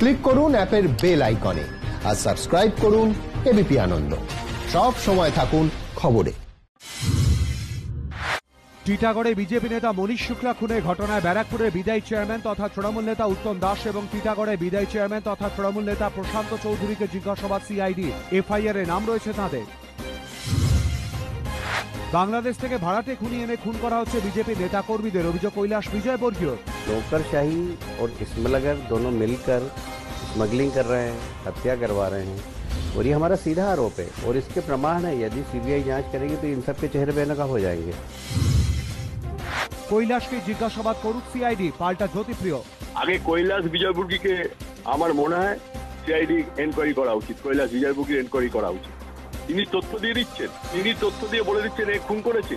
Click করুন অ্যাপের bell আইকনে আর সাবস্ক্রাইব করুন এবিপি আনন্দ। সব সময় থাকুন খবরে। টিটাগড়ে বিজেপি নেতা মনীষ শুক্লা খুনের ঘটনায় ব্যারাকপুরের বিদায়ী চেয়ারম্যান তথা তৃণমূল নেতা উত্তম দাস এবং টিটাগড়ের বিদায়ী চেয়ারম্যান তথা তৃণমূল নেতা প্রশান্ত চৌধুরীকে জিজ্ঞাসাবাদ সিআইডি। এফআইআর এ নাম রয়েছে তাদের। বাংলাদেশ থেকে ভাড়াটে খুনি এনে খুন করা হচ্ছে বিজেপি নেতা কর্মীদের, অভিযোগ কৈলাস বিজয়বর্গীয়। नौकरशाही और स्मगलर दोनों मिलकर स्मगलिंग कर रहे हैं, हत्या करवा रहे हैं और ये हमारा सीधा आरोप है और इसके प्रमाण है। यदि सीबीआई जांच करेगी तो इन सब के चेहरे बेनकाब हो जाएंगे। কৈলাসকে জিজ্ঞাসাবাদ করুক সিআইডি, পাল্টা জ্যোতিপ্রিয়। আগে কৈলাস বিজয়বর্গীকে আমার মনে হয় সিআইডি এনকোয়ারি করা উচিত, কৈলাস বিজয়বর্গীর এনকোয়ারি করা উচিত। তিনি তথ্য দিয়ে দিচ্ছেন, তিনি তথ্য দিয়ে বলে দিচ্ছেন এ খুন করেছে।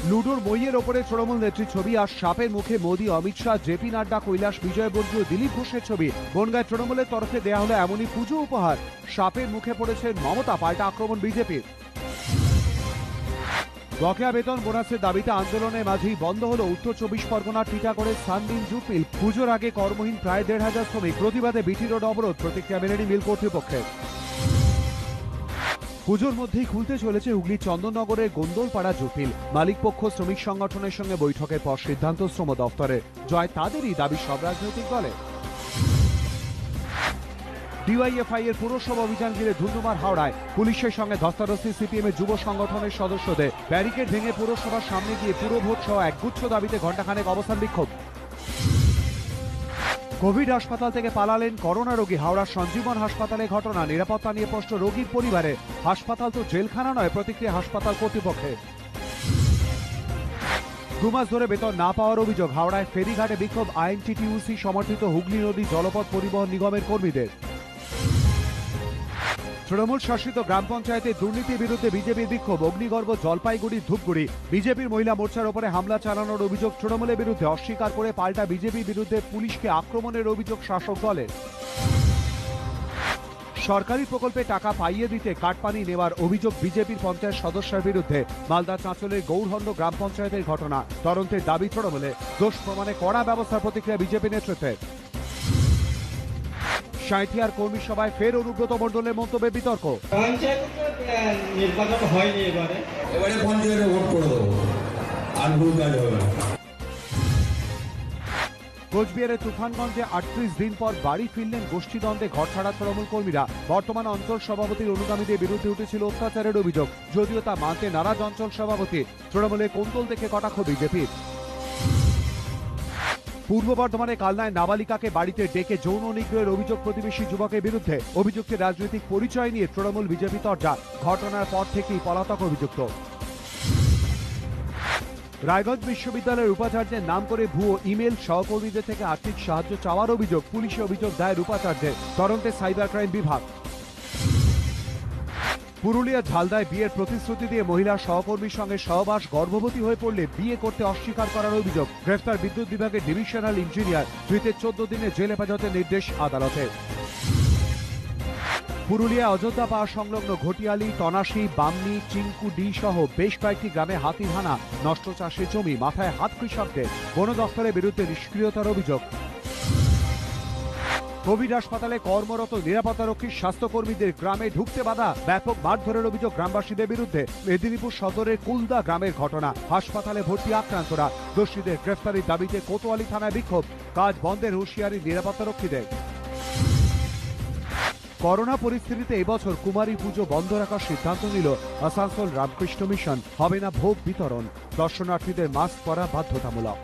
লুডোর বইয়ের ওপরে তৃণমূল নেত্রীর ছবি আর সাপের মুখে মোদী, অমিত শাহ, জেপি নাড্ডা, কৈলাস বিজয়বর্গীয়, দিলীপ ঘোষের ছবি। বনগাঁয় তৃণমূলের তরফে দেয়া হলো এমনই পুজো উপহার। সাপের মুখে পড়েছেন মমতা, পাল্টা আক্রমণ বিজেপির। বকেয়া বেতন বোনাসের দাবিতে আন্দোলনের মাঝেই বন্ধ হলো উত্তর 24 পরগনার টিটাগড়ের সানবিন জুট মিল। পুজোর আগে কর্মহীন প্রায় 1,500 শ্রমিক, প্রতিবাদে বিটি রোড অবরোধ, প্রতিক্রিয়া মেলেনি মিল কর্তৃপক্ষের। পুজোর মধ্যেই খুলতে চলেছে হুগলির চন্দননগরের গোন্দলপাড়া জুট মিল। মালিকপক্ষ শ্রমিক সংগঠনের সঙ্গে বৈঠকের পর সিদ্ধান্ত শ্রম দফতরে। জয় তাদেরই, দাবি সব রাজনৈতিক দলে। ডিওয়াইএফআই এর পুরসভা অভিযান ঘিরে ধুন্ধুমার হাওড়ায়, পুলিশের সঙ্গে ধস্তাধস্তি সিপিএম এর যুব সংগঠনের সদস্যদের। ব্যারিকেড ভেঙে পুরসভার সামনে গিয়ে পুরভোট সহ একগুচ্ছ দাবিতে ঘণ্টাখানেক অবস্থান বিক্ষোভ। কোভিড হাসপাতাল থেকে পালালেন করোনা রোগী, হাওড়ার সঞ্জীবন হাসপাতালে ঘটনা। নিরাপত্তা নিয়ে প্রশ্ন রোগীর পরিবারে। হাসপাতাল তো জেলখানা নয়, প্রতিক্রিয়া হাসপাতাল কর্তৃপক্ষের। 2 মাস ধরে বেতন না পাওয়ার অভিযোগ, হাওড়ায় ফেরিঘাটে বিক্ষোভ আইএনটিটিইউসি সমর্থিত হুগলি নদী জলপথ পরিবহন নিগমের কর্মীদের। তৃণমূল শাসিত গ্রাম পঞ্চায়েতের দুর্নীতির বিরুদ্ধে বিজেপির বিক্ষোভ, অগ্নিগর্ভ, জলপাইগুড়ি, ধূপগুড়ি। বিজেপির মহিলা মোর্চার ওপরে হামলা চালানোর অভিযোগ তৃণমূলের বিরুদ্ধে, অস্বীকার করে পাল্টা বিজেপির বিরুদ্ধে পুলিশকে আক্রমণের অভিযোগ শাসক দলের। সরকারি প্রকল্পে টাকা পাইয়ে দিতে কাটপানি নেওয়ার অভিযোগ বিজেপির পঞ্চায়েত সদস্যের বিরুদ্ধে। মালদা চাঁচলের গৌরহন্দ গ্রাম পঞ্চায়েতের ঘটনা, তদন্তের দাবি তৃণমূলে, দোষ প্রমাণে কড়া ব্যবস্থার প্রতিক্রিয়া বিজেপি নেতৃত্বের। সাঁইথিয়ার কর্মী সভায় ফের অনুব্রত মণ্ডলের মন্তব্যে বিতর্ক। নির্বাচন হয়নি, এবারে পঞ্চায়েতে ভোট করে দেবো, আর ভুল কাজ হবে না। কোচবিহারের তুফানগঞ্জে 38 দিন পর বাড়ি ফিরলেন গোষ্ঠীদ্বন্দ্বে ঘরছাড়া তৃণমূল কর্মীরা। বর্তমান অঞ্চল সভাপতির অনুগামীদের বিরুদ্ধে উঠেছিল অত্যাচারের অভিযোগ, যদিও তা মানতে নারাজ অঞ্চল সভাপতি। তৃণমূলের কৌতল দেখে কটাক্ষ বিজেপির। পূর্ব বর্ধমানে কালনায় নাবালিকাকে বাড়িতে ডেকে যৌন নিগ্রহের অভিযোগ প্রতিবেশী যুবকের বিরুদ্ধে। অভিযুক্তের রাজনৈতিক পরিচয় নিয়ে তৃণমূল বিজেপি তরজা, ঘটনার পর থেকেই পলাতক অভিযুক্ত। রায়গঞ্জ বিশ্ববিদ্যালয়ের উপাচার্যের নাম করে ভুয়ো ইমেল, সহকর্মীদের থেকে আর্থিক সাহায্য চাওয়ার অভিযোগ, পুলিশে অভিযোগ দায়ের উপাচার্যের, তদন্তে সাইবার ক্রাইম বিভাগ। পুরুলিয়া ঝালদায় বিয়ের প্রতিশ্রুতি দিয়ে মহিলার সহকর্মীর সঙ্গে সহবাস, গর্ভবতী হয়ে পড়লে বিয়ে করতে অস্বীকার করার অভিযোগ, গ্রেফতার বিদ্যুৎ বিভাগের ডিভিশনাল ইঞ্জিনিয়ার, ধৃতের 14 দিনের জেল হেফাজতের নির্দেশ আদালতের। পুরুলিয়া অযোধ্যা পাহাড় সংলগ্ন ঘটিয়ালি, তনাশি, বামনি, চিঙ্কুডি সহ বেশ কয়েকটি গ্রামে হাতির হানা, নষ্ট চাষের জমি, মাথায় হাত কৃষকদের। বন দফতরের বিরুদ্ধে নিষ্ক্রিয়তার অভিযোগ। কোভিড হাসপাতালে কর্মরত নিরাপত্তারক্ষীর স্বাস্থ্যকর্মীদের গ্রামে ঢুকতে বাধা, ব্যাপক মারধরের অভিযোগ গ্রামবাসীদের বিরুদ্ধে। মেদিনীপুর সদরের কুলদা গ্রামের ঘটনা, হাসপাতালে ভর্তি আক্রান্তরা। দোষীদের গ্রেফতারির দাবিতে কোতোয়ালি থানায় বিক্ষোভ, কাজ বন্ধের হুঁশিয়ারি নিরাপত্তারক্ষীদের। করোনা পরিস্থিতিতে এবছর কুমারী পুজো বন্ধ রাখার সিদ্ধান্ত নিল আসানসোল রামকৃষ্ণ মিশন। হবে না ভোগ বিতরণ, দর্শনার্থীদের মাস্ক পরা বাধ্যতামূলক।